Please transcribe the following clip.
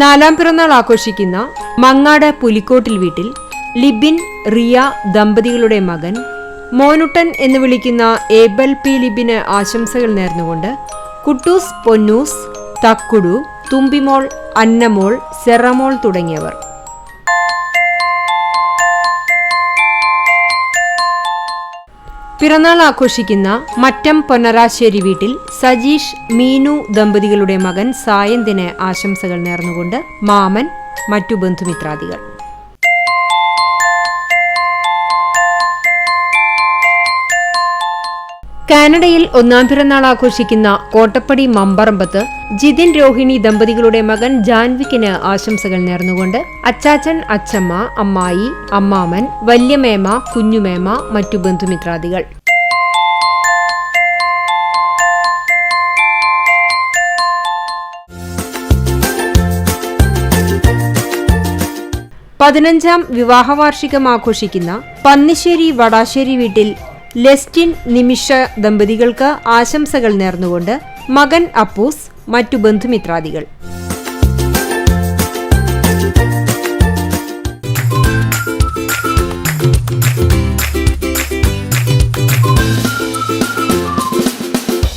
നാലാം പിറന്നാൾ ആഘോഷിക്കുന്ന മങ്ങാട് പുലിക്കോട്ടിൽ വീട്ടിൽ ലിബിൻ റിയ ദമ്പതികളുടെ മകൻ മോനുട്ടൻ എന്ന് വിളിക്കുന്ന ഏബൽ പി ലിബിന് ആശംസകൾ നേർന്നുകൊണ്ട് കുട്ടൂസ്, പൊന്നൂസ്, തക്കുടു, തുമ്പിമോൾ, അന്നമോൾ, സെറമോൾ തുടങ്ങിയവർ. പിറന്നാൾ ആഘോഷിക്കുന്ന മറ്റം പൊന്നരാശ്ശേരി വീട്ടിൽ സജീഷ്, മീനു ദമ്പതികളുടെ മകൻ സായന്തിന് ആശംസകൾ നേർന്നുകൊണ്ട് മാമൻ, മറ്റു ബന്ധുമിത്രാദികൾ. കാനഡയിൽ ഒന്നാം പിറന്നാൾ ആഘോഷിക്കുന്ന കോട്ടപ്പടി മമ്പറമ്പത്ത് ജിതിൻ, രോഹിണി ദമ്പതികളുടെ മകൻ ജാൻവിക്കിന് ആശംസകൾ നേർന്നുകൊണ്ട് അച്ചാച്ചൻ, അച്ചമ്മ, അമ്മായി, അമ്മാമൻ, വല്യമേമ, കുഞ്ഞുമേമ, മറ്റു ബന്ധുമിത്രാദികൾ. പതിനഞ്ചാം വിവാഹവാർഷികം ആഘോഷിക്കുന്ന പന്നിശ്ശേരി വടാശ്ശേരി വീട്ടിൽ ലെസ്റ്റിൻ, നിമിഷ ദമ്പതികൾക്ക് ആശംസകൾ നേർന്നുകൊണ്ട് മകൻ അപ്പൂസ്, മറ്റു ബന്ധുമിത്രാദികൾ.